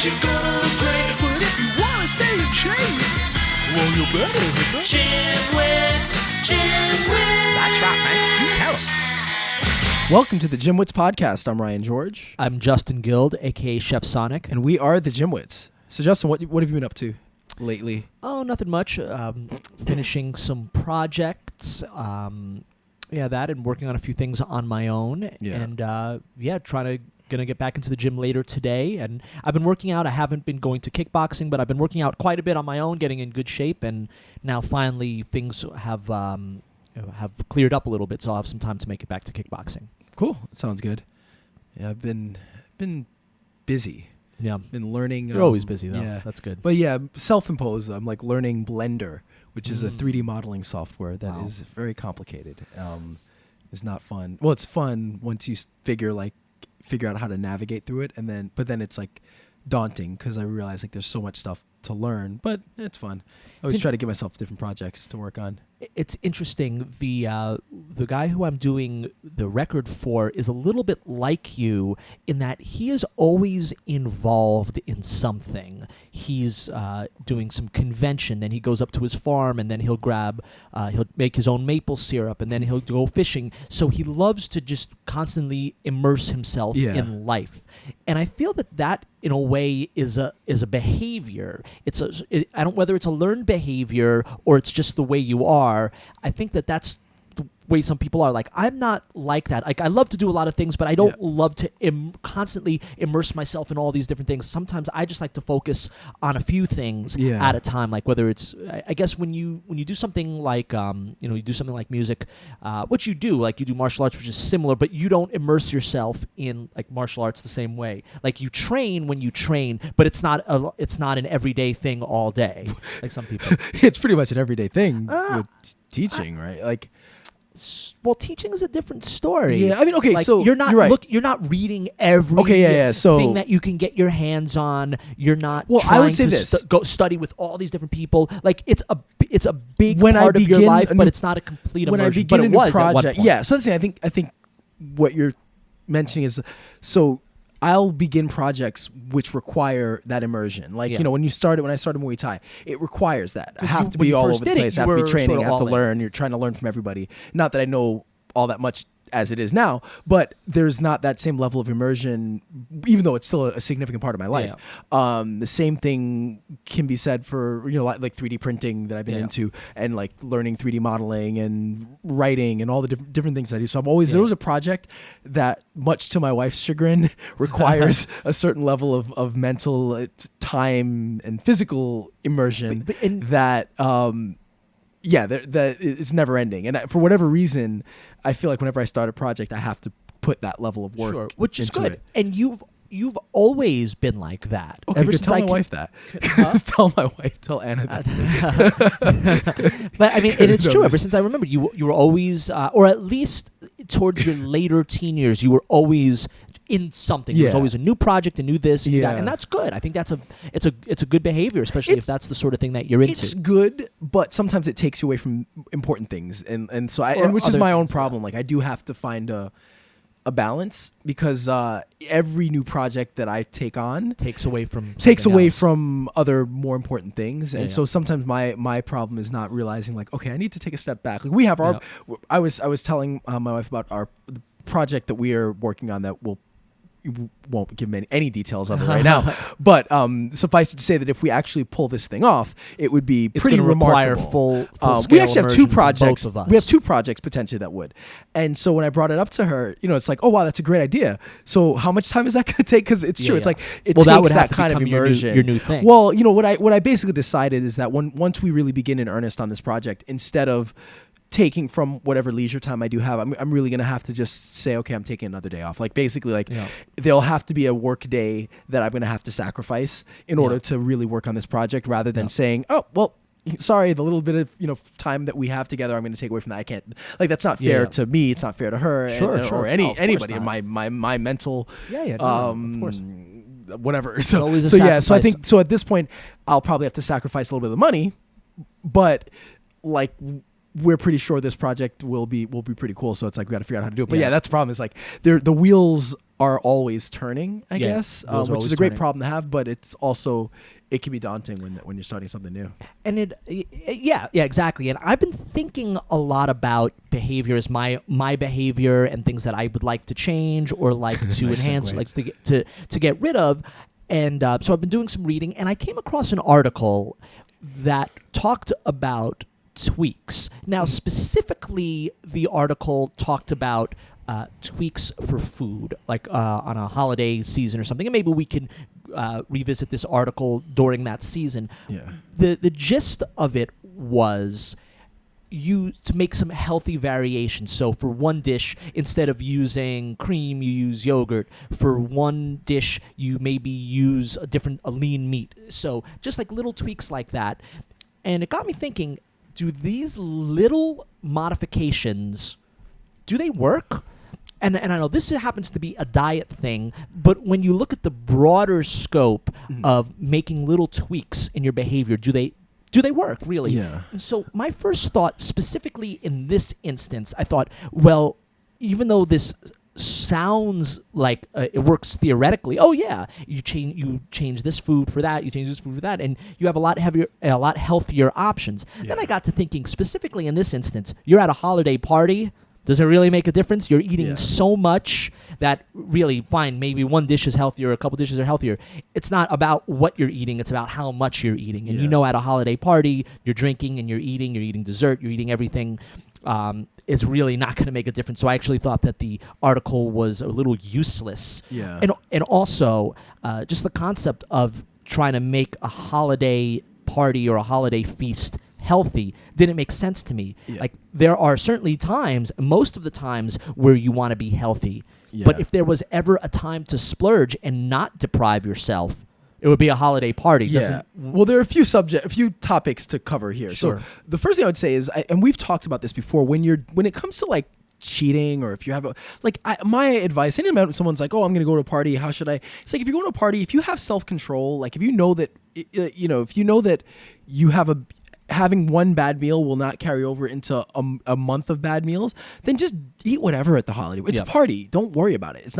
you're gonna look great. But if you wanna stay in shape, well, you better hit the Gym Wits. That's right, man. You tell 'em. Welcome to the Gym Wits podcast. I'm Ryan George, I'm Justin Guild, a.k.a. Chef Sonic. and we are the Gym Wits. So, Justin, what have you been up to lately? Oh, nothing much. Finishing some projects. That, and working on a few things on my own. Yeah. And, gonna get back into the gym later today. And I've been working out. I haven't been going to kickboxing, but I've been working out quite a bit on my own, getting in good shape. And now finally things have cleared up a little bit, so I'll have some time to make it back to kickboxing. Cool. That sounds good. Yeah, I've been busy. Yeah. Been learning. You're always busy, though. Yeah. That's good. But yeah, self-imposed. I'm like learning Blender, which is a 3D modeling software that Wow. is very complicated. It's not fun. Well, it's fun once you figure out how to navigate through it, but then it's like daunting because I realize like there's so much stuff to learn. But it's fun. I always try to give myself different projects to work on. It's interesting. The guy who I'm doing the record for is a little bit like you in that he is always involved in something. He's doing some convention, then he goes up to his farm, and then he'll make his own maple syrup, and then he'll go fishing. So he loves to just constantly immerse himself in life, and I feel that in a way is a behavior. I don't whether it's a learned behavior or it's just the way you are. I think that's the way some people are. Like, I'm not like that. Like, I love to do a lot of things, but I don't love to constantly immerse myself in all these different things. Sometimes I just like to focus on a few things at a time. Like whether it's, I guess when you do something like, you do something like music, what you do, like you do martial arts, which is similar, but you don't immerse yourself in like martial arts the same way. Like you train when you train, but it's not an everyday thing all day. Like some people. It's pretty much an everyday thing with teaching, right? Like, well, teaching is a different story. Yeah, I mean, okay, like, so you're not you're right. reading every thing that you can get your hands on. You're not trying I would say to go study with all these different people. Like it's a big When part I of your begin life, a but new- it's not a complete when immersion. I begin but a it new was project, at one point. yeah. So that's the thing. I think what you're mentioning is so. I'll begin projects which require that immersion. Like, when I started Muay Thai, it requires that. I have to be all over the place. I have to be training. I have to learn. You're trying to learn from everybody. Not that I know all that much as it is now, but there's not that same level of immersion, even though it's still a significant part of my life. Yeah. The same thing can be said for, like 3D printing that I've been into, and like learning 3D modeling and writing and all the different things I do. So there was a project that, much to my wife's chagrin, requires a certain level of mental time and physical immersion that it's never ending. And for whatever reason, I feel like whenever I start a project, I have to put that level of work which is into good. it. And you've always been like that. Okay, Ever good. since Tell my wife that. Tell Anna that. But I mean, and it's No, true. this- Ever since I remember, you were always, or at least towards your later teen years, you were always in something. There was always a new project, a new this, and that, and that's good. I think it's a good behavior, especially if that's the sort of thing that you're into. It's good, but sometimes it takes you away from important things, and so which is my own problem. Like, I do have to find a balance, because every new project that I take on takes away from other more important things. And so sometimes my problem is not realizing, like, okay, I need to take a step back. Like, we have I was telling my wife about the project that we are working on that won't give any details of it right now, but suffice it to say that if we actually pull this thing off, it would be pretty remarkable. Full We actually have two immersion from projects. both of us. We have two projects potentially that would. And so when I brought it up to her, it's like, oh wow, that's a great idea. So how much time is that going to take? Because it's true. It's like it takes that would have that to kind of become immersion. your new thing. Well, what I basically decided is that once we really begin in earnest on this project, instead of taking from whatever leisure time I do have, I'm really going to have to just say, okay, I'm taking another day off. Like, basically, like, there'll have to be a work day that I'm going to have to sacrifice in order to really work on this project, rather than saying, oh, well, sorry, the little bit of time that we have together, I'm going to take away from that. I can't, like, that's not fair to me. It's not fair to her or anybody in my mental, of course. whatever. It's always a so sacrifice. I think, so at this point, I'll probably have to sacrifice a little bit of the money, but like, we're pretty sure this project will be pretty cool. So it's like, we got to figure out how to do it. But yeah, that's the problem, is like the wheels are always turning, I Yeah, guess, wheels are which is always a great turning. problem to have, but it can be daunting when you're starting something new. And yeah, exactly. And I've been thinking a lot about behaviors, my behavior, and things that I would like to change or like to Nice enhance, segue. like to get rid of. And so I've been doing some reading, and I came across an article that talked about tweaks. Now, specifically, the article talked about tweaks for food, like on a holiday season or something. And maybe we can revisit this article during that season. Yeah. The gist of it was to make some healthy variations. So for one dish, instead of using cream, you use yogurt. For one dish, you maybe use a lean meat. So just like little tweaks like that. And it got me thinking, do these little modifications, do they work? And I know this happens to be a diet thing, but when you look at the broader scope of making little tweaks in your behavior, do they work, really? Yeah. And so my first thought, specifically in this instance, I thought, well, even though this sounds like it works theoretically, oh yeah, you change this food for that, you change this food for that, and you have a lot healthier options. Yeah. Then I got to thinking, specifically in this instance, you're at a holiday party. Does it really make a difference? You're eating so much that really, fine, maybe one dish is healthier, a couple dishes are healthier. It's not about what you're eating, it's about how much you're eating. And at a holiday party, you're drinking and you're eating dessert, you're eating everything. Is really not going to make a difference. So I actually thought that the article was a little useless. Yeah. And also, just the concept of trying to make a holiday party or a holiday feast healthy didn't make sense to me. Yeah. Like, there are certainly times, most of the times, where you want to be healthy. Yeah. But if there was ever a time to splurge and not deprive yourself, it would be a holiday party. Yeah. Well, there are a few topics to cover here. Sure. So the first thing I would say is, and we've talked about this before, when it comes to like cheating, or if you have my advice, anytime someone's like, oh, I'm going to go to a party, how should I? It's like, if you're going to a party, if you have self-control, like if you know that, you have having one bad meal will not carry over into a month of bad meals, then just eat whatever at the holiday. It's a party. Don't worry about it.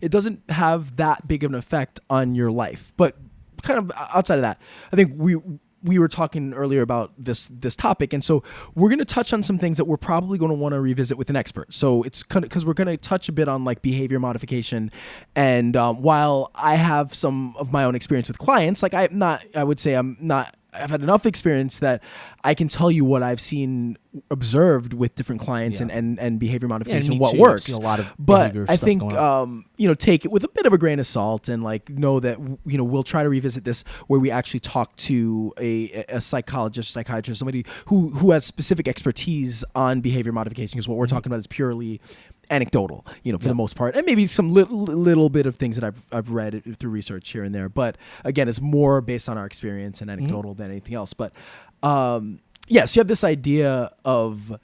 It doesn't have that big of an effect on your life. But kind of outside of that, I think we were talking earlier about this topic, and so we're going to touch on some things that we're probably going to want to revisit with an expert. So it's kind of because we're going to touch a bit on like behavior modification, and while I have some of my own experience with clients, like I've had enough experience that I can tell you what I've seen observed with different clients and behavior modification, me what too. works. I've seen a lot of but behavior I stuff think going on. take it with a bit of a grain of salt, and like know that we'll try to revisit this where we actually talk to a psychologist, psychiatrist, somebody who has specific expertise on behavior modification, because what we're talking about is purely anecdotal, for the most part, and maybe some little bit of things that I've read through research here and there. But again, it's more based on our experience and anecdotal than anything else. But so you have this idea of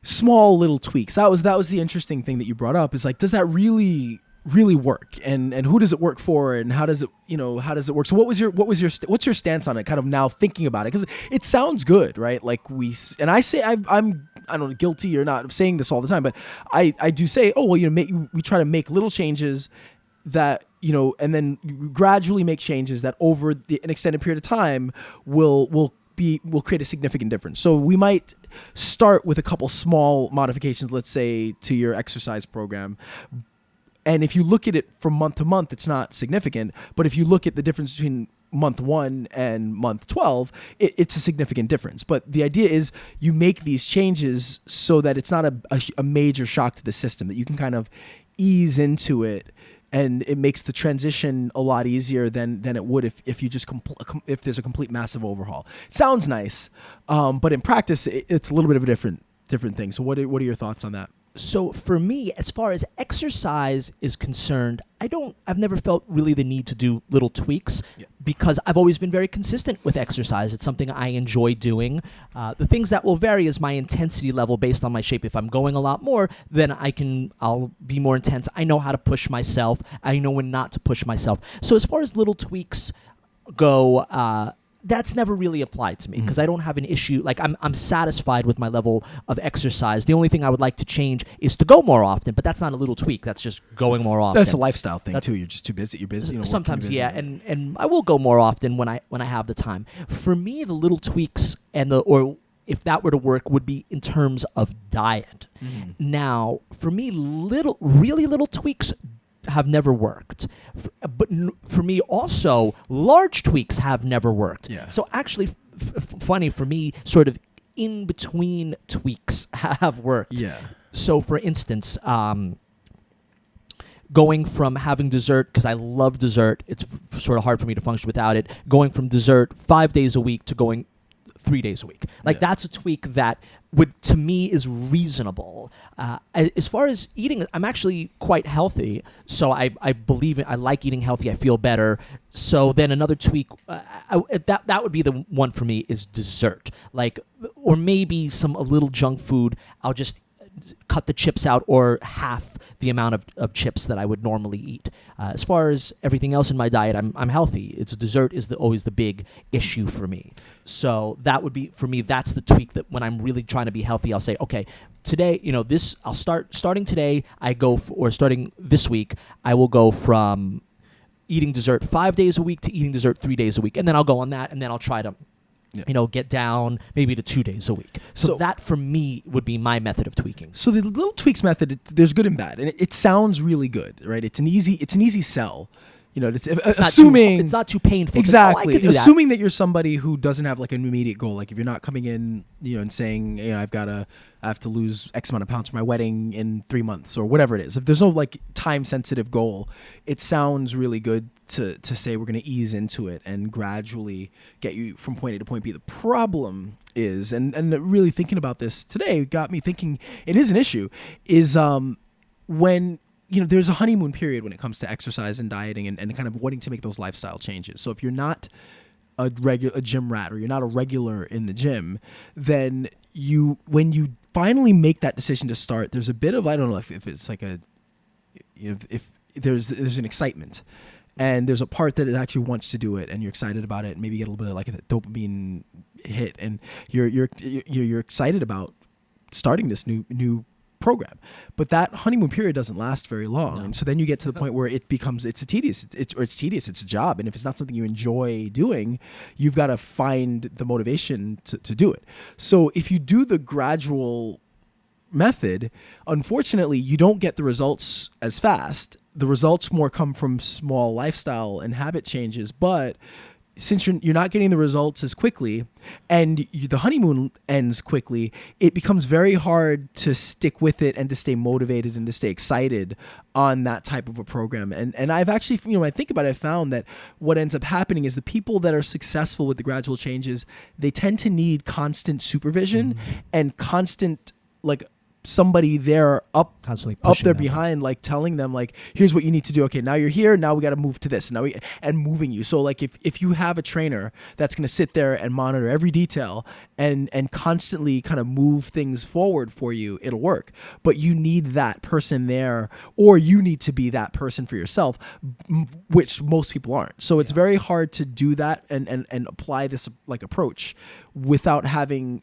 small little tweaks. That was the interesting thing that you brought up, is like, does that really work, and who does it work for, and how does it work? So what's your stance on it, kind of now thinking about it, because it sounds good, right? Like I say I'm I don't know, guilty or not of saying this all the time, but I do say, oh well, we try to make little changes that and then gradually make changes that over an extended period of time will create a significant difference. So we might start with a couple small modifications, let's say to your exercise program. And if you look at it from month to month, it's not significant. But if you look at the difference between month 1 and month 12, it's a significant difference. But the idea is you make these changes so that it's not a major shock to the system, that you can kind of ease into it, and it makes the transition a lot easier than it would if you just if there's a complete massive overhaul. It sounds nice, but in practice, it's a little bit of a different thing. So what are your thoughts on that? So for me, as far as exercise is concerned, I've never felt really the need to do little tweaks because I've always been very consistent with exercise. It's something I enjoy doing. The things that will vary is my intensity level based on my shape. If I'm going a lot more, then I'll be more intense. I know how to push myself. I know when not to push myself. So as far as little tweaks go, that's never really applied to me because I don't have an issue. Like I'm satisfied with my level of exercise. The only thing I would like to change is to go more often, but that's not a little tweak. That's just going more often. That's a lifestyle thing too. You're just too busy. You're busy. Working Sometimes, busy. yeah, and I will go more often when I have the time. For me, the little tweaks or if that were to work would be in terms of diet. Now, for me, really little tweaks have never worked. But for me also, large tweaks have never worked. Yeah. So actually, funny for me, sort of in between tweaks have worked. Yeah. So for instance, going from having dessert, because I love dessert, it's sort of hard for me to function without it, going from dessert 5 days a week to going 3 days a week. Like that's a tweak that to me is reasonable. As far as eating, I'm actually quite healthy, so I believe I like eating healthy. I feel better. So then another tweak, that would be the one for me is dessert, like, or maybe a little junk food. I'll just cut the chips out or half the amount of chips that I would normally eat. As far as everything else in my diet, I'm healthy. It's dessert is always the big issue for me. So that would be, for me, that's the tweak that when I'm really trying to be healthy, I'll say, okay, today, I'll starting today, or starting this week, I will go from eating dessert 5 days a week to eating dessert 3 days a week. And then I'll go on that, and then I'll try to get down maybe to 2 days a week. So that for me would be my method of tweaking. So the little tweaks method, there's good and bad, and it sounds really good, right? It's an easy sell. Assuming it's not too painful. Exactly. I could do assuming that you're somebody who doesn't have like an immediate goal, like if you're not coming in, and saying, I have to lose X amount of pounds for my wedding in 3 months or whatever it is. If there's no like time sensitive goal, it sounds really good to say we're going to ease into it and gradually get you from point A to point B. The problem is, and really thinking about this today got me thinking it is an issue, is when there's a honeymoon period when it comes to exercise and dieting and kind of wanting to make those lifestyle changes. So if you're not a gym rat or you're not a regular in the gym, then when you finally make that decision to start, there's a bit of, I don't know if it's like if there's an excitement. And there's a part that it actually wants to do it, and you're excited about it. And maybe you get a little bit of like a dopamine hit, and you're excited about starting this new program. But that honeymoon period doesn't last very long, and so then you get to the point where it's tedious. It's a job, and if it's not something you enjoy doing, you've got to find the motivation to do it. So if you do the gradual method, unfortunately, you don't get the results as fast. The results more come from small lifestyle and habit changes, but since you're not getting the results as quickly and the honeymoon ends quickly, it becomes very hard to stick with it and to stay motivated and to stay excited on that type of a program. And I've actually, when I think about it, I found that what ends up happening is the people that are successful with the gradual changes, they tend to need constant supervision and constant, like, somebody there constantly up there them behind, like telling them like, here's what you need to do. Okay, now you're here. Now we got to move to this. And moving you. So like if you have a trainer that's going to sit there and monitor every detail and constantly kind of move things forward for you, it'll work. But you need that person there, or you need to be that person for yourself, which most people aren't. So it's very hard to do that and apply this like approach without having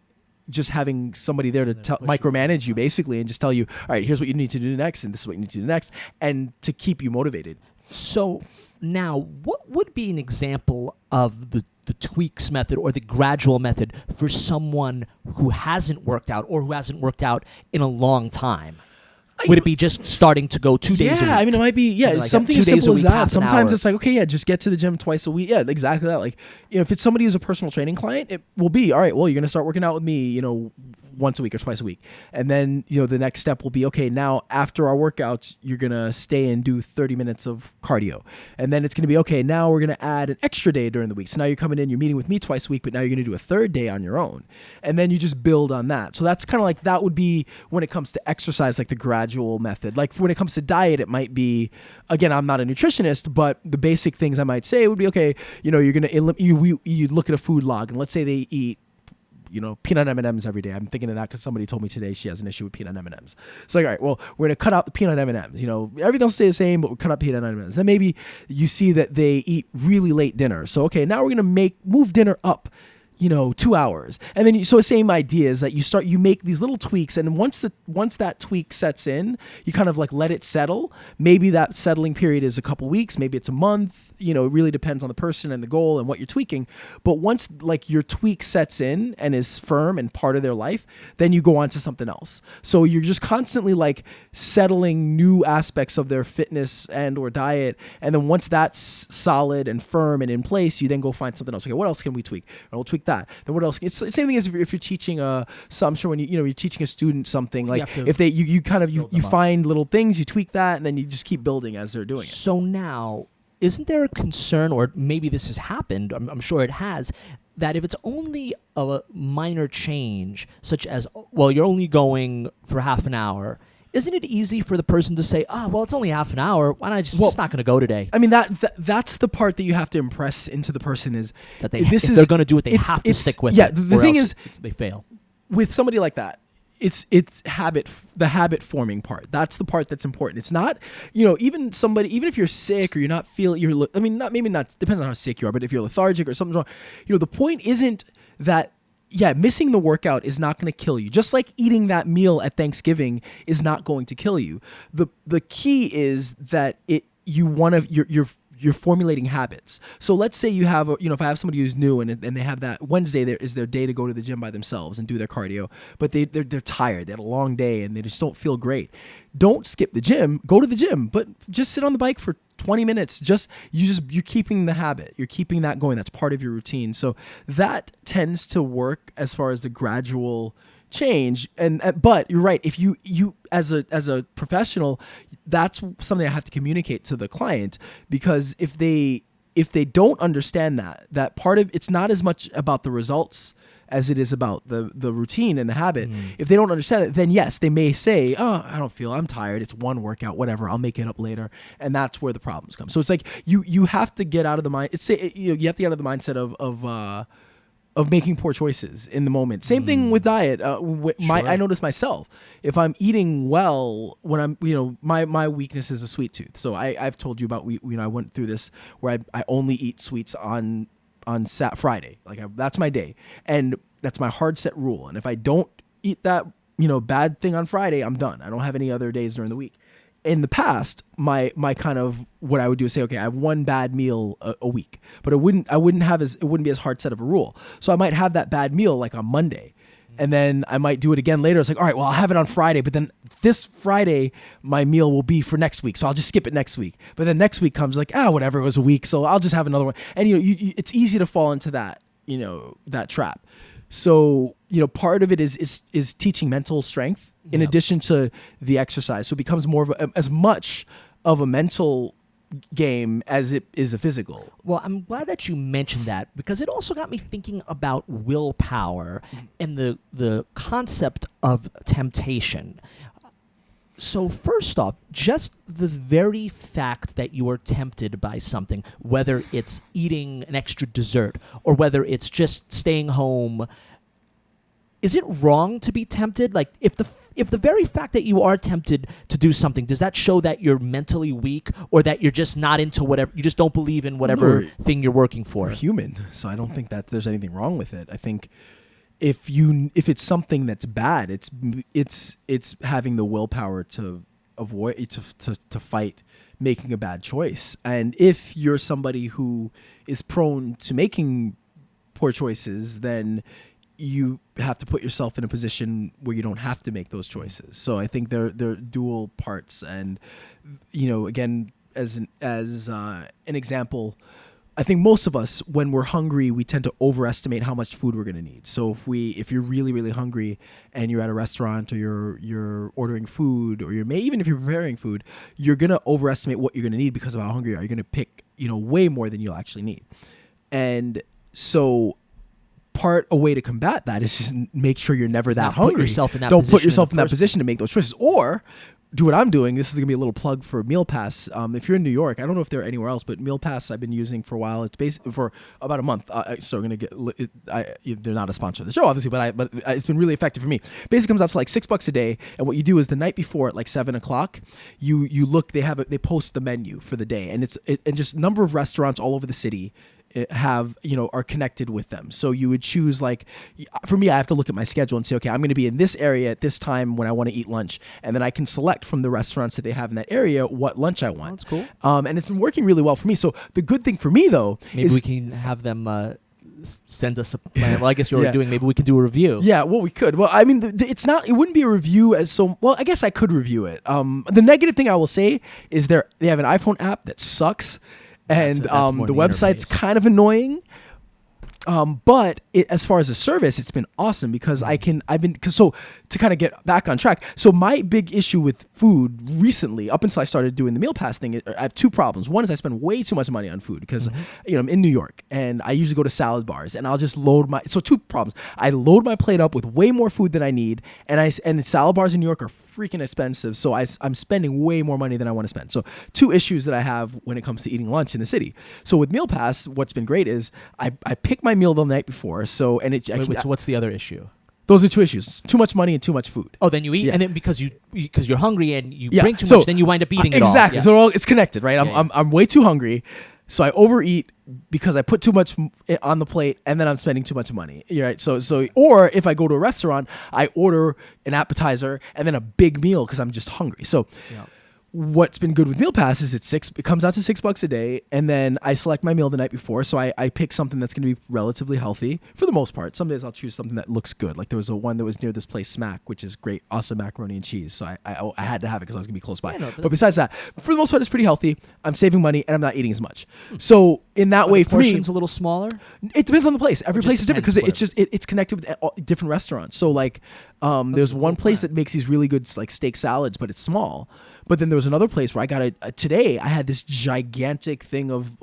somebody there to micromanage you basically and just tell you, all right, here's what you need to do next, and this is what you need to do next, and to keep you motivated. So now, what would be an example of the tweaks method or the gradual method for someone who hasn't worked out or who hasn't worked out in a long time? Would it be just starting to go 2 days a week? Yeah, I mean, it might be, like something as simple as that. Sometimes it's like, okay, just get to the gym twice a week. Yeah, exactly that. Like, if it's somebody who's a personal training client, it will be, all right, well, you're going to start working out with me, once a week or twice a week. And then, the next step will be, okay, now after our workouts, you're going to stay and do 30 minutes of cardio. And then it's going to be, okay, now we're going to add an extra day during the week. So now you're coming in, you're meeting with me twice a week, but now you're going to do a third day on your own. And then you just build on that. So that's kind of like, that would be when it comes to exercise, like the gradual method. Like when it comes to diet, it might be, again, I'm not a nutritionist, but the basic things I might say would be, okay, you're going to, you look at a food log, and let's say they eat peanut M&Ms every day. I'm thinking of that because somebody told me today she has an issue with peanut M&Ms. It's like, all right, well, we're going to cut out the peanut M&Ms. Everything will stay the same, but we'll cut out peanut M&Ms. Then maybe you see that they eat really late dinner. So, okay, now we're going to move dinner up 2 hours. And then, so the same idea is that you make these little tweaks. And once that tweak sets in, you kind of like let it settle. Maybe that settling period is a couple weeks, maybe it's a month, it really depends on the person and the goal and what you're tweaking. But once like your tweak sets in and is firm and part of their life, then you go on to something else. So you're just constantly like settling new aspects of their fitness and or diet. And then once that's solid and firm and in place, you then go find something else. Okay, what else can we tweak? And we'll tweak that. Then what else? It's the same thing as if you're teaching so I'm sure when you're teaching a student something, like if you find little things, you tweak that, and then you just keep building as they're doing it. So now, isn't there a concern, or maybe this has happened, I'm sure it has, that if it's only a minor change, such as, well, you're only going for half an hour, isn't it easy for the person to say, well, it's only half an hour, why not just not going to go today? I mean, that's the part that you have to impress into the person is that if they're going to do it, they have to stick with it. Yeah, the thing is, they fail. With somebody like that, it's the habit forming part. That's the part that's important. It's not, even if you're sick or you're not feeling, depends on how sick you are, but if you're lethargic or something's wrong, the point isn't that, missing the workout is not going to kill you. Just like eating that meal at Thanksgiving is not going to kill you. The key is that you're formulating habits. So let's say you have, if I have somebody who's new and they have that Wednesday is their day to go to the gym by themselves and do their cardio, but they're tired, they had a long day and they just don't feel great. Don't skip the gym, go to the gym, but just sit on the bike for 20 minutes. You're keeping the habit. You're keeping that going. That's part of your routine. So that tends to work as far as the gradual change. But you're right. If you as a professional, that's something I have to communicate to the client, because if they don't understand that part of it's not as much about the results as it is about the routine and the habit. If they don't understand it, then yes, they may say, I'm tired. It's one workout, whatever. I'll make it up later. And that's where the problems come. So it's like you have to get out of the mind. You have to get out of the mindset of making poor choices in the moment. Same thing with diet. I notice myself, if I'm eating well, when I'm, my weakness is a sweet tooth. So I've told you about, I went through this where I only eat sweets on Friday. That's my day. And that's my hard set rule. And if I don't eat that, bad thing on Friday, I'm done. I don't have any other days during the week. In the past, my kind of what I would do is say, okay, I have one bad meal a week, but it wouldn't be as hard set of a rule. So I might have that bad meal like on Monday, and then I might do it again later. It's like, all right, well, I'll have it on Friday, but then this Friday my meal will be for next week, so I'll just skip it next week. But then next week comes like, whatever, it was a week, so I'll just have another one. And it's easy to fall into that that trap. So part of it is teaching mental strength in addition to the exercise. So it becomes more of as much of a mental game as it is a physical. Well, I'm glad that you mentioned that, because it also got me thinking about willpower and the concept of temptation. So first off, just the very fact that you are tempted by something, whether it's eating an extra dessert or whether it's just staying home, is it wrong to be tempted? Like, if the very fact that you are tempted to do something, does that show that you're mentally weak, or that you're just not into whatever, you just don't believe in whatever thing you're working for? We're human, so I don't think that there's anything wrong with it. I think if it's something that's bad, it's having the willpower to avoid to fight making a bad choice. And if you're somebody who is prone to making poor choices, then you have to put yourself in a position where you don't have to make those choices. So I think they're dual parts. And again, as an example, I think most of us, when we're hungry, we tend to overestimate how much food we're going to need. So if you're really, really hungry and you're at a restaurant, or you're ordering food, or even if you're preparing food, you're going to overestimate what you're going to need because of how hungry you are. You're going to pick, way more than you'll actually need. And so a way to combat that is just make sure you're never that hungry. Put yourself in that Don't position put yourself in that position to make those choices. Or do what I'm doing, this is gonna be a little plug for Meal Pass. If you're in New York, I don't know if they're anywhere else, but Meal Pass I've been using for a while. It's basically for about a month. So I'm gonna get. They're not a sponsor of the show, obviously, but it's been really effective for me. Basically, comes out to like $6 a day, and what you do is the night before at like 7:00, you look. They post the menu for the day, and and just number of restaurants all over the city are connected with them. So you would choose, like, for me, I have to look at my schedule and say, okay, I'm going to be in this area at this time when I want to eat lunch, and then I can select from the restaurants that they have in that area what lunch I want. That's cool. And it's been working really well for me. So the good thing for me though maybe we can have them send us a plan. Well, I guess you're already doing. Maybe we can do a review. Yeah, well, we could. Well, I mean, it's not. It wouldn't be a review as so. Well, I guess I could review it. The negative thing I will say is they have an iPhone app that sucks. And that's the website's interface. kind of annoying. But as far as a service, it's been awesome because so to kind of get back on track. So my big issue with food recently, up until I started doing the Meal Pass thing, I have two problems. One is I spend way too much money on food because I'm in New York and I usually go to salad bars and I'll just so two problems. I load my plate up with way more food than I need, and salad bars in New York are freaking expensive. So I'm spending way more money than I want to spend. So two issues that I have when it comes to eating lunch in the city. So with Meal Pass, what's been great is I pick my meal the night before. So So what's the other issue? Those are two issues: too much money and too much food. Oh, then you eat, Yeah. and then because you're hungry and you Yeah. bring too So, much, then you wind up eating it all. Exactly. Yeah. So it's connected, right? Yeah, I'm way too hungry, so I overeat because I put too much on the plate, and then I'm spending too much money. You're right. So or if I go to a restaurant, I order an appetizer and then a big meal because I'm just hungry. So. Yeah. What's been good with Meal Pass is it comes out to $6 a day, and then I select my meal the night before. So I pick something that's going to be relatively healthy for the most part. Some days I'll choose something that looks good. Like there was one that was near this place, Smack, which is great, awesome macaroni and cheese. So I had to have it because I was going to be close by. Yeah, but besides that, for the most part, it's pretty healthy. I'm saving money and I'm not eating as much. So in that way, for me, portions a little smaller. it depends on the place. Every place is different because depends, it's connected with different restaurants. So like, there's one place that makes these really good like steak salads, but it's small. But then there was another place where I got today I had this gigantic thing of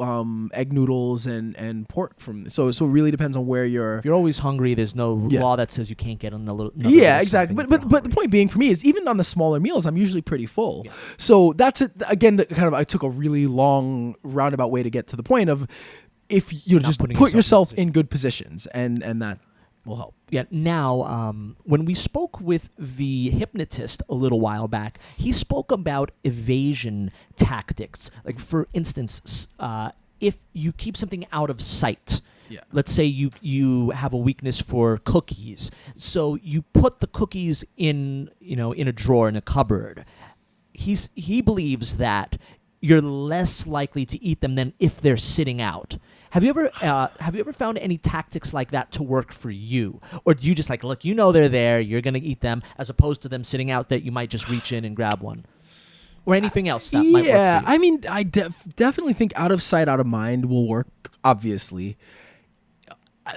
egg noodles and pork from. So it really depends on where you're. If you're always hungry, there's no Yeah. law that says you can't get another Yeah, little exactly. something But if but you're the point being for me is even on the smaller meals, I'm usually pretty full. Yeah. So that's it. Again, I took a really long roundabout way to get to the point of if you just putting put yourself yourself in good positions and that will help. Yeah. Now, when we spoke with the hypnotist a little while back, he spoke about evasion tactics. Like, for instance, if you keep something out of sight. Yeah. Let's say you have a weakness for cookies, so you put the cookies in a drawer in a cupboard. He believes that you're less likely to eat them than if they're sitting out. Have you ever found any tactics like that to work for you, or do you just like, look, they're there, you're gonna eat them, as opposed to them sitting out that you might just reach in and grab one, or anything else that might work for you? I mean, I definitely think out of sight, out of mind will work. Obviously,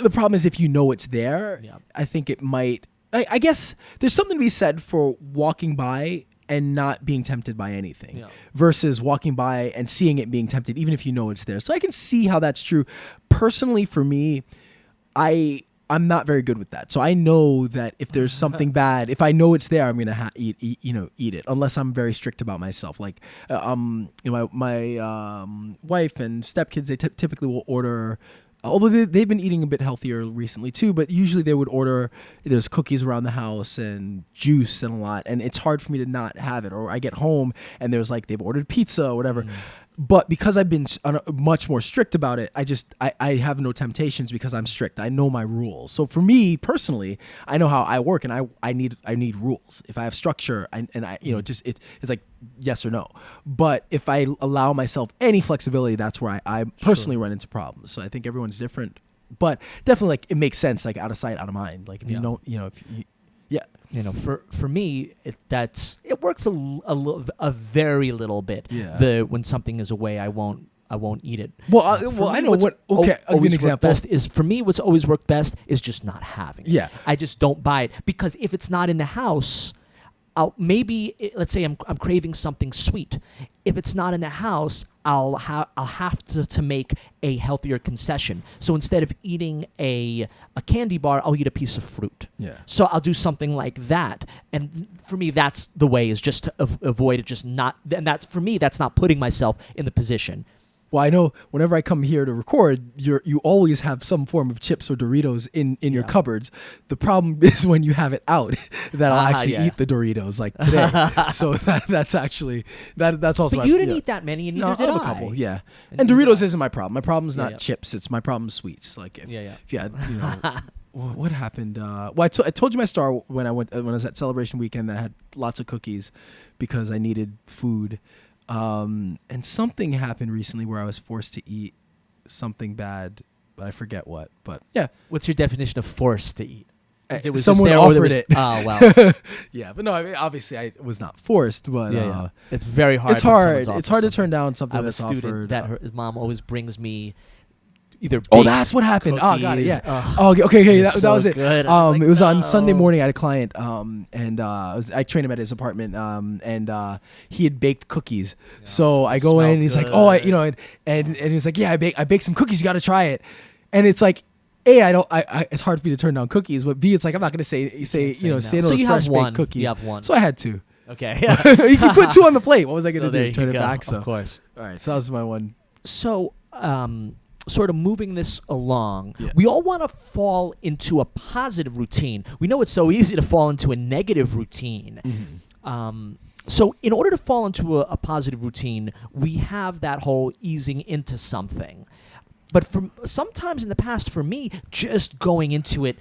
the problem is if you know it's there. Yeah. I think it might. I guess there's something to be said for walking by and not being tempted by anything versus walking by and seeing it being tempted, even if you know it's there. So I can see how that's true. Personally, for me, I'm not very good with that. So I know that if there's something bad, if I know it's there, I'm gonna eat it. Unless I'm very strict about myself. Like, my wife and stepkids, they typically will order. Although they've been eating a bit healthier recently too, but usually they would order, there's cookies around the house and juice and a lot, and it's hard for me to not have it. Or I get home and there's like they've ordered pizza or whatever. But because I've been much more strict about it, I have no temptations because I'm strict. I know my rules. So for me personally, I know how I work, and I need rules. If I have structure, it's like yes or no. But if I allow myself any flexibility, that's where I personally run into problems. So I think everyone's different, but definitely like it makes sense, like out of sight, out of mind. Like if you don't, yeah. For me, it works a very little bit. Yeah. When something is away, I won't eat it. Well, me, I know what's what. Okay, I'll give you an example. For me, what's always worked best is just not having it. Yeah. I just don't buy it because if it's not in the house, let's say I'm craving something sweet. If it's not in the house, I'll have to make a healthier concession. So instead of eating a candy bar, I'll eat a piece of fruit. Yeah. So I'll do something like that. And for me, that's the way, is just to avoid it, just not. And that's, for me, that's not putting myself in the position. Well, I know whenever I come here to record, you always have some form of chips or Doritos in your cupboards. The problem is when you have it out that I'll actually eat the Doritos, like today. So that's actually that's also. But you didn't eat that many, and neither did I. I. A couple, yeah. And Doritos isn't my problem. My problem is not chips. It's my problem sweets. Like if you had, what happened? Well, I told you my story when I was at Celebration Weekend. That I had lots of cookies because I needed food. And something happened recently where I was forced to eat something bad, but I forget what. But yeah. What's your definition of forced to eat? It was someone offered it. Oh, well. Yeah, but no, I mean, obviously I was not forced, but it's very hard. It's hard. It's hard to turn down something that's offered. I have a student that his mom always brings me either. Oh, that's what happened. Cookies. Oh, got it. Yeah. Okay. That was it. Good. It was on Sunday morning. I had a client, and I trained him at his apartment, and he had baked cookies. Yeah. So I go in, and he's like, "Oh, and he's like, yeah, I baked some cookies. You got to try it." And it's like, A, it's hard for me to turn down cookies, but B, it's like I'm not gonna say no fresh baked cookies. You have one. So I had two. Okay. You can put two on the plate. What was I gonna do? Turn it back? So of course. All right. So that was my one. So sort of moving this along, we all want to fall into a positive routine. We know it's so easy to fall into a negative routine. Mm-hmm. So in order to fall into a positive routine, we have that whole easing into something. But sometimes in the past, for me, just going into it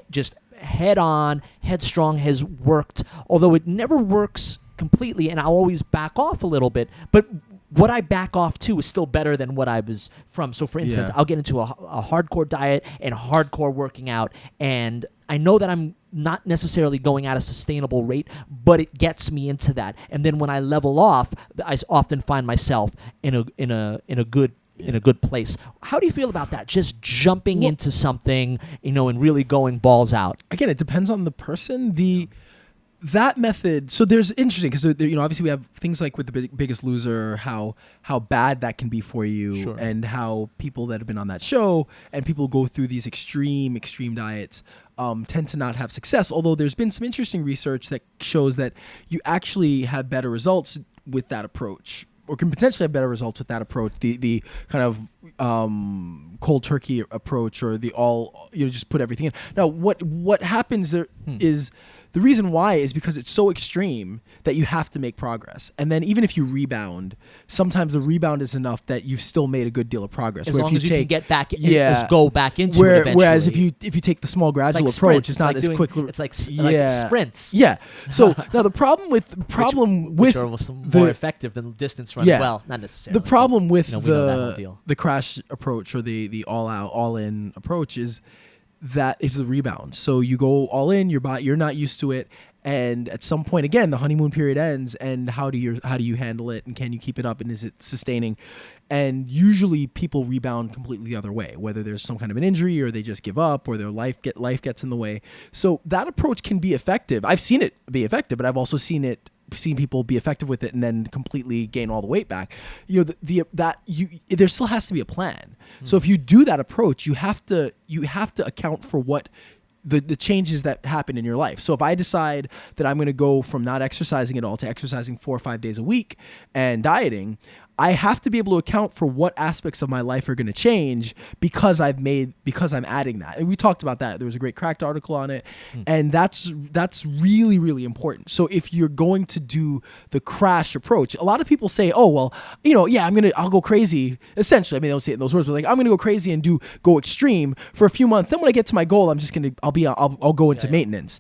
just head on, headstrong has worked, although it never works completely, and I'll always back off a little bit. But what I back off to is still better than what I was from. So, for instance, I'll get into a hardcore diet and hardcore working out, and I know that I'm not necessarily going at a sustainable rate, but it gets me into that. And then when I level off, I often find myself in a good place. How do you feel about that? Just jumping into something, and really going balls out. Again, it depends on the person. That method, so there's interesting because obviously we have things like with the Biggest Loser, how bad that can be for you, and how people that have been on that show and people go through these extreme diets tend to not have success. Although there's been some interesting research that shows that you actually have better results with that approach, or can potentially have better results with that approach. The kind of cold turkey approach, or the all just put everything in. Now, what happens there is. The reason why is because it's so extreme that you have to make progress. And then even if you rebound, sometimes the rebound is enough that you've still made a good deal of progress. As long as you can get back, go back into it eventually. Whereas if you take the small gradual approach, it's not as quickly. It's like sprints. Yeah. So now the problem with which are more effective than distance running. Yeah. Well, not necessarily. The problem with the crash approach, or the all out, all in approach is that is the rebound. So you go all in, you're not used to it, and at some point, again, the honeymoon period ends, and how do you handle it, and can you keep it up, and is it sustaining? And usually people rebound completely the other way, whether there's some kind of an injury, or they just give up, or their life gets in the way. So that approach can be effective. I've seen it be effective, but I've also seen people be effective with it and then completely gain all the weight back. There still has to be a plan. So if you do that approach, you have to account for what the changes that happen in your life. So if I decide that I'm going to go from not exercising at all to exercising 4 or 5 days a week and dieting, I have to be able to account for what aspects of my life are going to change because I'm adding that. And we talked about that. There was a great Cracked article on it. And that's really, really important. So if you're going to do the crash approach, a lot of people say, oh, well, I'll go crazy. Essentially, I mean, they don't say it in those words, but like, I'm going to go crazy and go extreme for a few months. Then when I get to my goal, I'll go into maintenance.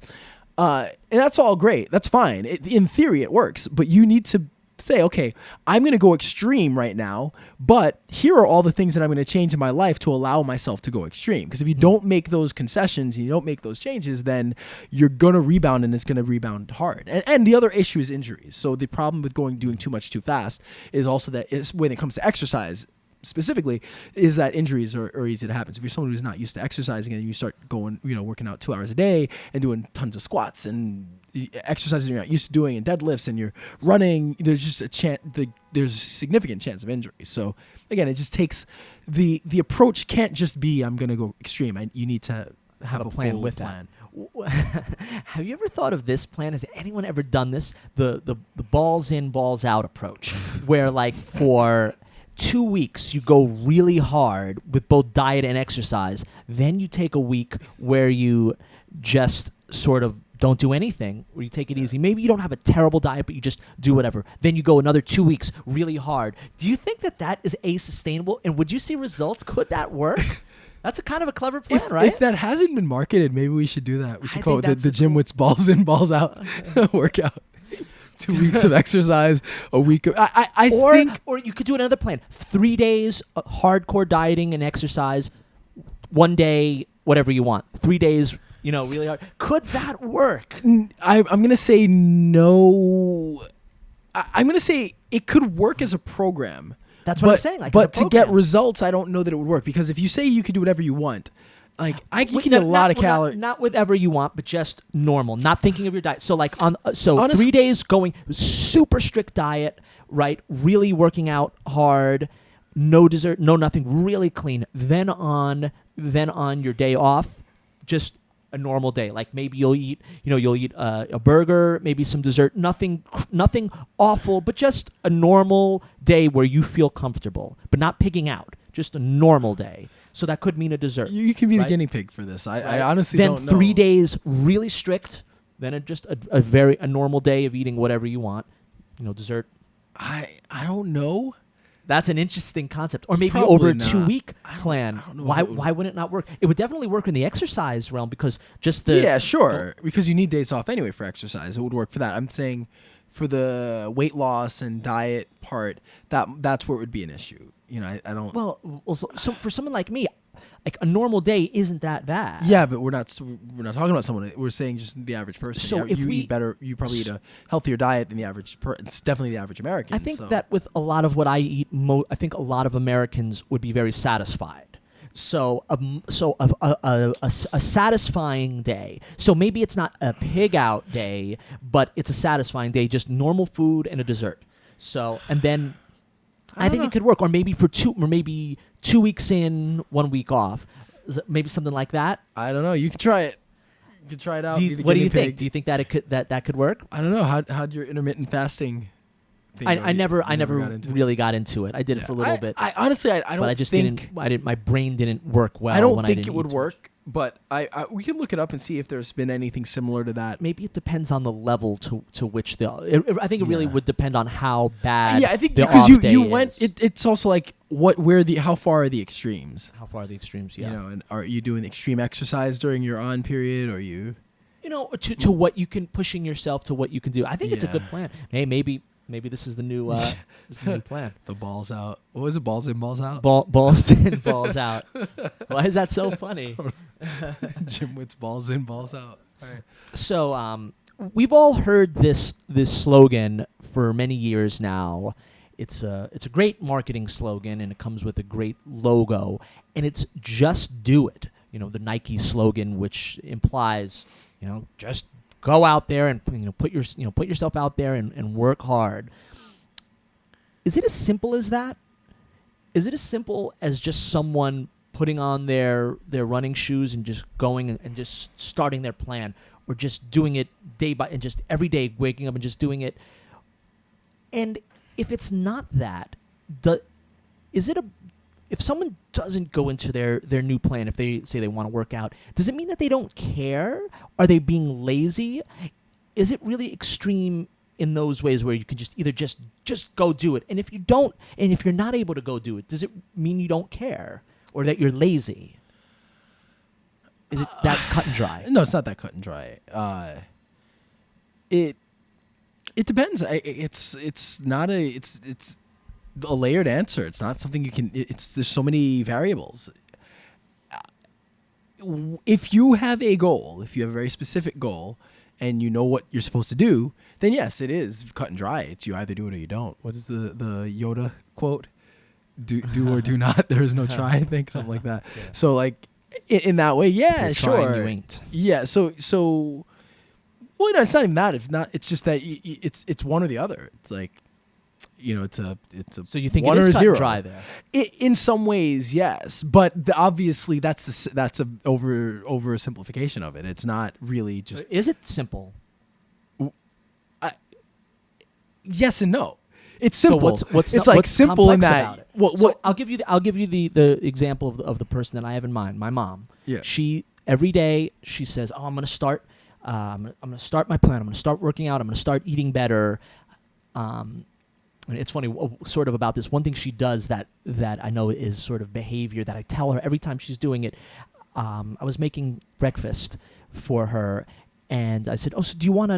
And that's all great. That's fine. In theory, it works, but you need to say, okay, I'm going to go extreme right now, but here are all the things that I'm going to change in my life to allow myself to go extreme. Because if you don't make those concessions and you don't make those changes, then you're going to rebound, and it's going to rebound hard. And the other issue is injuries. So the problem with doing too much too fast is also that when it comes to exercise, specifically, is that injuries are easy to happen. So if you're someone who's not used to exercising and you start going, working out 2 hours a day and doing tons of squats and exercises you're not used to doing and deadlifts and you're running, there's just there's a significant chance of injury. So again, it just takes the approach can't just be I'm going to go extreme. You need to have a plan full with plan. that. Have you ever thought of this plan? Has anyone ever done this? The balls in, balls out approach, where like for 2 weeks you go really hard with both diet and exercise, then you take a week where you just sort of don't do anything, where you take it easy. Maybe you don't have a terrible diet, but you just do whatever. Then you go another 2 weeks really hard. Do you think that is sustainable? And would you see results? Could that work? That's a kind of a clever plan, right? If that hasn't been marketed, maybe we should do that. We should I call think it the that's Gym Wits balls in, balls out workout. 2 weeks of exercise, a week of I think or you could do another plan. 3 days hardcore dieting and exercise, 1 day whatever you want. 3 days, really hard. Could that work? I'm going to say no. I'm going to say it could work as a program. That's what I'm saying. Like, but as a to get program. results, I don't know that it would work, because if you say you could do whatever you want, like you can eat a lot Not- of calories. Not whatever you want, but just normal. Not thinking of your diet. So like Honest- 3 days going super strict diet, right? Really working out hard, no dessert, no nothing, really clean. Then on your day off, just a normal day. Like maybe you'll eat a burger, maybe some dessert, nothing awful, but just a normal day where you feel comfortable, but not pigging out. Just a normal day. So that could mean a dessert. You can be right? the guinea pig for this. I Right? honestly then don't know. 3 days really strict. Then a normal day of eating whatever you want. Dessert. I don't know. That's an interesting concept. Or maybe Probably over a not. 2 week I don't plan. know Why if it would- wouldn't it not work? It would definitely work in the exercise realm, because just the Yeah, sure. Because you need days off anyway for exercise. It would work for that. I'm saying for the weight loss and diet part, that's where it would be an issue. I don't. Well, so for someone like me, like a normal day isn't that bad. Yeah, but we're not talking about someone. We're saying just the average person. So Yeah, if you we- eat better, you probably eat a healthier diet than the average. It's definitely the average American. I think so. that with a lot of what I eat, I think a lot of Americans would be very satisfied. So, a satisfying day. So maybe it's not a pig out day, but it's a satisfying day, just normal food and a dessert. So, and then I think it could work. Or maybe 2 weeks in, 1 week off. Maybe something like that. I don't know. You can try it. You can try it out. What do you think? Do you think that that could work? I don't know. How'd your intermittent fasting thing go? I never You got into it? really got into it. I did it for a little bit. I honestly, I don't. But I just think, didn't. My brain didn't work well. I don't when think didn't it would eat too much. work. But we can look it up and see if there's been anything similar to that. Maybe it depends on the level to which I think it really Yeah. would depend on how bad. Yeah, I think the because off you day went. is. It's also like how far are the extremes? How far are the extremes? Yeah. And are you doing extreme exercise during your on period? Or you? To what you can, pushing yourself to what you can do. I think it's a good Yeah. plan. Hey, maybe this is the new plan. The balls out. What was it? Balls in, balls out. Balls in, balls out. Why is that so funny? Gym Wits balls in, balls out. All right. So we've all heard this slogan for many years now. It's a great marketing slogan, and it comes with a great logo, and it's just do it. The Nike slogan, which implies just go out there and put yourself out there and work hard. Is it as simple as that? Is it as simple as just someone putting on their running shoes and just going and just starting their plan, or just doing it day by and just every day waking up and just doing it? And if it's not that, if someone doesn't go into their new plan, if they say they want to work out, does it mean that they don't care? Are they being lazy? Is it really extreme in those ways where you can just either just go do it? And if you don't, and if you're not able to go do it, does it mean you don't care or that you're lazy? Is it that cut and dry? No, it's not that cut and dry. It depends. It's not it's a layered answer. It's not something you can. There's so many variables. If you have a goal, if you have a very specific goal, and you know what you're supposed to do, then yes, it is cut and dry. It's you either do it or you don't. What is the Yoda quote? do or do not. There is no try. I think something like that. Yeah. So like in that way, yeah, You're sure. trying, you ain't. Yeah. So. Well, no, it's not even that. If not, it's just that it's one or the other. It's like, it's a So you think one it or is a cut zero. and dry there? In some ways, yes, but obviously that's a oversimplification of it. It's not really just Is it simple? yes and no. It's simple. So what's it's like what's simple in complex that. about it? What So I'll give you the example of the person that I have in mind. My mom. Yeah. She every day she says, "Oh, I'm gonna start. I'm gonna start my plan. I'm gonna start working out. I'm gonna start eating better." And it's funny, sort of about this. One thing she does that I know is sort of behavior that I tell her every time she's doing it. I was making breakfast for her, and I said, "Oh, so do you want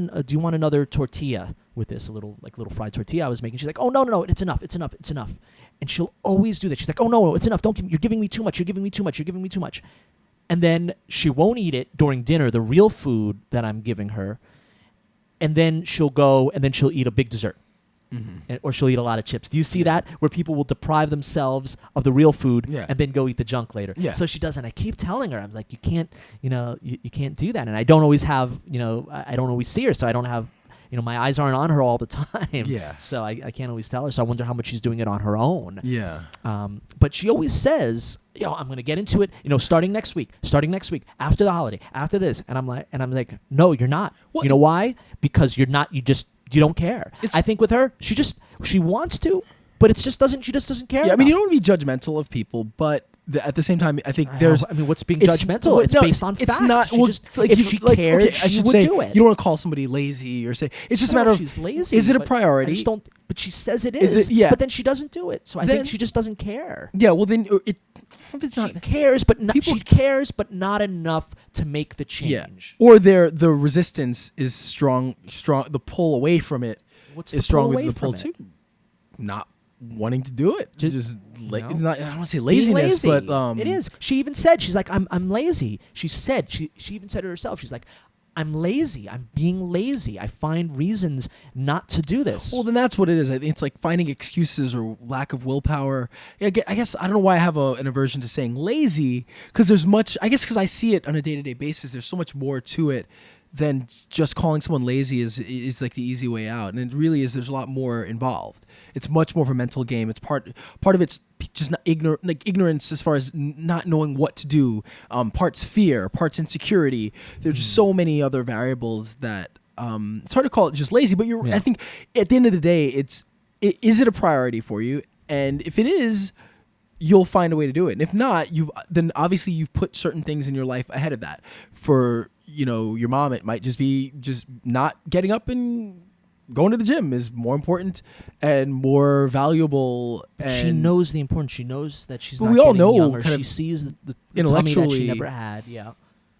another tortilla with this? A little fried tortilla I was making." She's like, "Oh, no, it's enough. And she'll always do that. She's like, "Oh no, it's enough. You're giving me too much. You're giving me too much." And then she won't eat it during dinner, the real food that I'm giving her. And then she'll go and then she'll eat a big dessert. Or she'll eat a lot of chips. Do you see that? Where people will deprive themselves of the real food and then go eat the junk later. Yeah. So she does, and I keep telling her, I'm like, you can't, you can't do that. And I don't always have, I don't always see her, so I don't have, my eyes aren't on her all the time. Yeah. So I can't always tell her. So I wonder how much she's doing it on her own. Yeah. But she always says, I'm going to get into it, starting next week, after the holiday, after this. And I'm like, no, you're not. Well, you know why? Because you're not, you don't care. I think with her, she wants to, but she just doesn't care. Yeah, I mean, enough. you don't want to be judgmental of people, but at the same time, I think there's. what's being it's- judgmental? well, It's no, based on it's facts. not. Well, If she cared, okay, I she should would say, do it. You don't want to call somebody lazy or say it's just a matter of she's lazy. is it a but priority? I just don't. But she says it Is is. it- yeah. But then she doesn't do it. So I Then- think she just doesn't care. Yeah, well then if it's not She cares, but not, People- she cares, but not enough to make the change. or the resistance is strong. The pull away from it What's is the pull stronger away than the pull from it? too. Not wanting to do it. Just, I don't you know? want to say Being laziness, lazy. but it is. She even said, she's like, I'm lazy. She said, she even said it herself. She's like, I'm lazy. I'm being lazy. I find reasons not to do this. Well, then that's what it is. I think it's like finding excuses or lack of willpower. I guess I don't know why I have an aversion to saying lazy, because there's much. I guess because I see it on a day-to-day basis. There's so much more to it than just calling someone lazy is like the easy way out. And it really is. There's a lot more involved. It's much more of a mental game. It's part of it's just not ignorance as far as not knowing what to do. Parts fear, parts insecurity. There's just so many other variables that it's hard to call it just lazy. But I think at the end of the day, is it a priority for you? And if it is, you'll find a way to do it. And if not, then obviously you've put certain things in your life ahead of that. For your mom, it might just be not getting up and going to the gym is more important and more valuable. And she knows the importance. She knows that she's But not we all getting know younger. kind She of sees the tummy that intellectually- she never had. Yeah.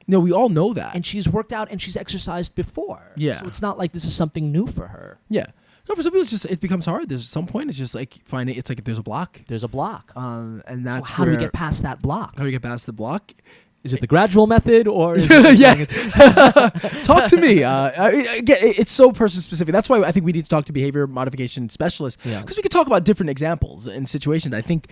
No, we all know that. And she's worked out and she's exercised before. Yeah. So it's not like this is something new for her. Yeah. No, for some people, it becomes hard. There's some point. It's just like finding. It's like if there's a block, There's a block. and So that's how do we where- get past that block? How do we get past the block? Is it the gradual method or is it Yeah. Talk to me. Again, it's so person specific. That's why I think we need to talk to behavior modification specialists, Yeah. because we could talk about different examples and situations. I think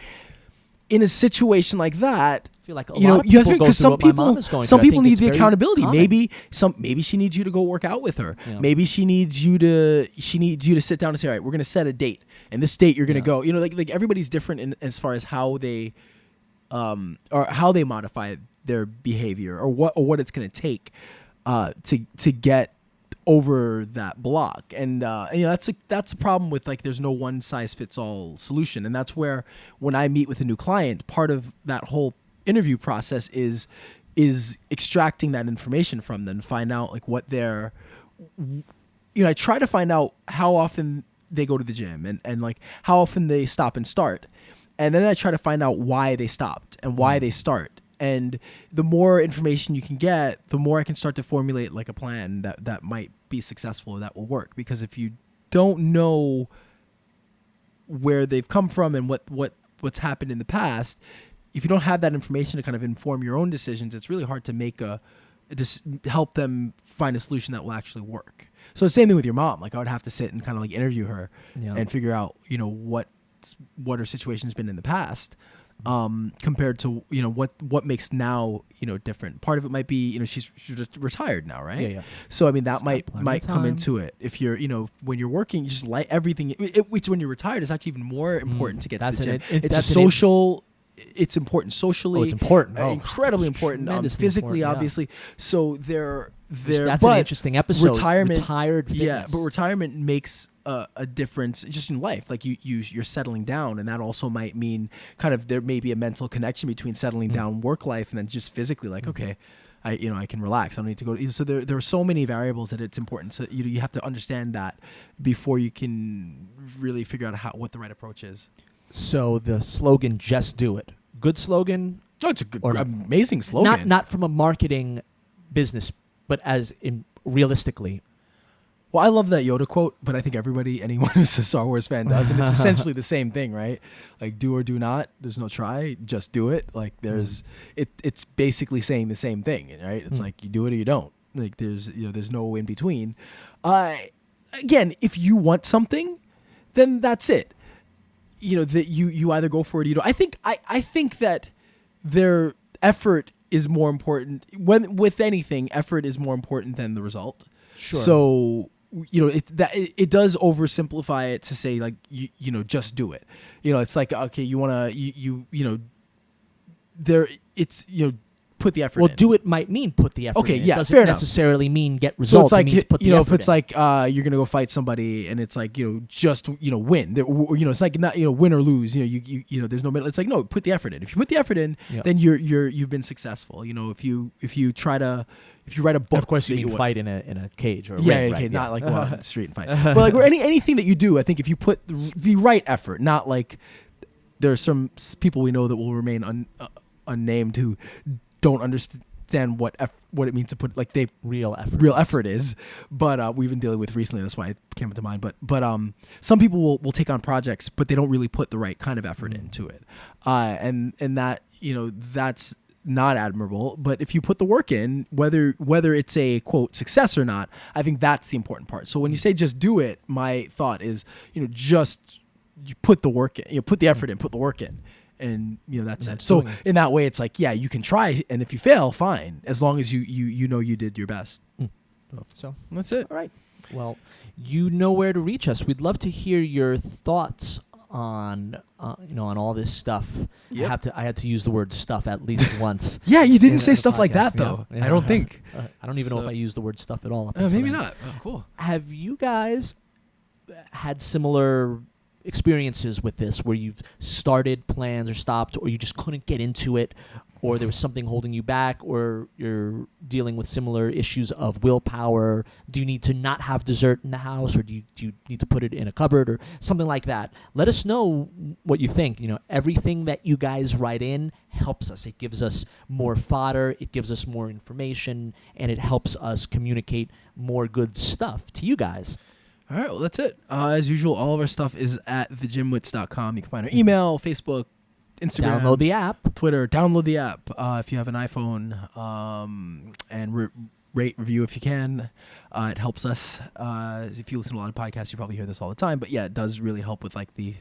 in a situation like that, I feel like a you lot know, of you have people to, go because through some what my mom people, is going some through. I people think need it's the very accountability. common. Maybe she needs you to go work out with her. Yeah. Maybe she needs you to sit down and say, all right, we're gonna set a date, and this date you're gonna Yeah. go. Like everybody's different as far as how they modify their behavior or what it's going to take to get over that block. And that's a problem with, like, there's no one size fits all solution. And that's where, when I meet with a new client, part of that whole interview process is extracting that information from them, find out like what their, I try to find out how often they go to the gym and like how often they stop and start. And then I try to find out why they stopped and why they start. And the more information you can get, the more I can start to formulate like a plan that might be successful or that will work. Because if you don't know where they've come from and what's happened in the past, if you don't have that information to kind of inform your own decisions, it's really hard to make help them find a solution that will actually work. So the same thing with your mom. Like, I would have to sit and kind of like interview her Yeah. and figure out, what her situation's been in the past, compared to what makes now different. Part of it might be she's just retired now, right? Yeah. So I mean that might plenty of come time. into it. If you're when you're working, you just like everything. Which when you're retired is actually even more important to get to the gym. It's a social. It's important socially. Oh, it's important. Incredibly important. Physically, important, obviously. So that's an interesting episode. Retirement, Retired fitness. yeah, but retirement makes a difference just in life. Like you're settling down, and that also might mean kind of there may be a mental connection between settling down work life and then just physically, like okay, I can relax. I don't need to go. So there are so many variables that it's important. So you have to understand that before you can really figure out what the right approach is. So the slogan, "Just do it." Good slogan. Oh, it's a good, amazing slogan. Not from a marketing business, but as in realistically. Well, I love that Yoda quote, but I think anyone who's a Star Wars fan does, and it's essentially the same thing, right? Like, do or do not. There's no try. Just do it. Like, it's basically saying the same thing, right? It's like you do it or you don't. Like, there's no in between. Again, if you want something, then that's it. That you either go for it or you don't. I think that their effort is more important. With anything, effort is more important than the result. Sure. So it does oversimplify it to say like just do it. It's like okay, you want to put the effort in. Well, do it might mean put the effort in. Okay, yeah, it doesn't fair enough. necessarily mean get So results. it's like it means put the effort if it's in. like you're gonna go fight somebody and it's like just win. It's like not win or lose. You there's no middle. It's like no, put the effort in. If you put the effort in, then you've been successful. If you write a book, of course, you that mean fight in a cage or a yeah, ring, okay, right? not like go out on the street and fight. But like anything that you do, I think if you put the right effort, not like there are some people we know that will remain unnamed who don't understand what it means to put like real effort is, but we've been dealing with recently. That's why it came to mind. But some people will take on projects, but they don't really put the right kind of effort into it, and that that's not admirable. But if you put the work in, whether it's a quote success or not, I think that's the important part. So when you say just do it, my thought is just you put the work in, put the effort in, put the work in. And that's it. So in that way, it's like you can try, and if you fail, fine, as long as you did your best. So that's it. All right. Well, you know where to reach us. We'd love to hear your thoughts on on all this stuff. Yep. I had to use the word stuff at least once. Yeah, you didn't say in stuff the like podcast, that though. Yeah. I don't think. I don't even know if I used the word stuff at all. Up until Maybe then. not. Oh, cool. Have you guys had similar experiences with this where you've started plans or stopped, or you just couldn't get into it, or there was something holding you back, or you're dealing with similar issues of willpower? Do you need to not have dessert in the house, or do you need to put it in a cupboard or something like that? Let us know what you think. Everything that you guys write in helps us. It gives us more fodder, it gives us more information, and it helps us communicate more good stuff to you guys. All right, well, that's it. As usual, all of our stuff is at thegymwits.com. You can find our email, Facebook, Instagram. Download the app. Twitter. Download the app if you have an iPhone. And rate, review if you can. It helps us. If you listen to a lot of podcasts, you probably hear this all the time. But yeah, it does really help with like the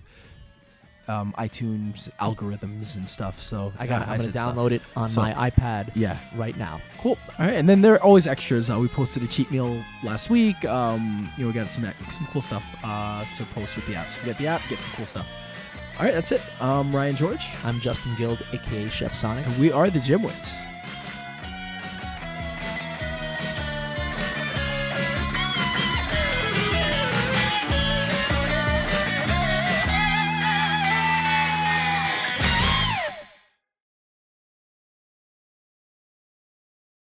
iTunes algorithms and stuff. So I'm going to download it on my iPad right now. Cool. All right. And then there are always extras. We posted a cheat meal last week. We got some cool stuff to post with the app. So get the app, get some cool stuff. All right. That's it. Ryan George. I'm Justin Guild, a.k.a. Chef Sonic. And we are the Gymwits.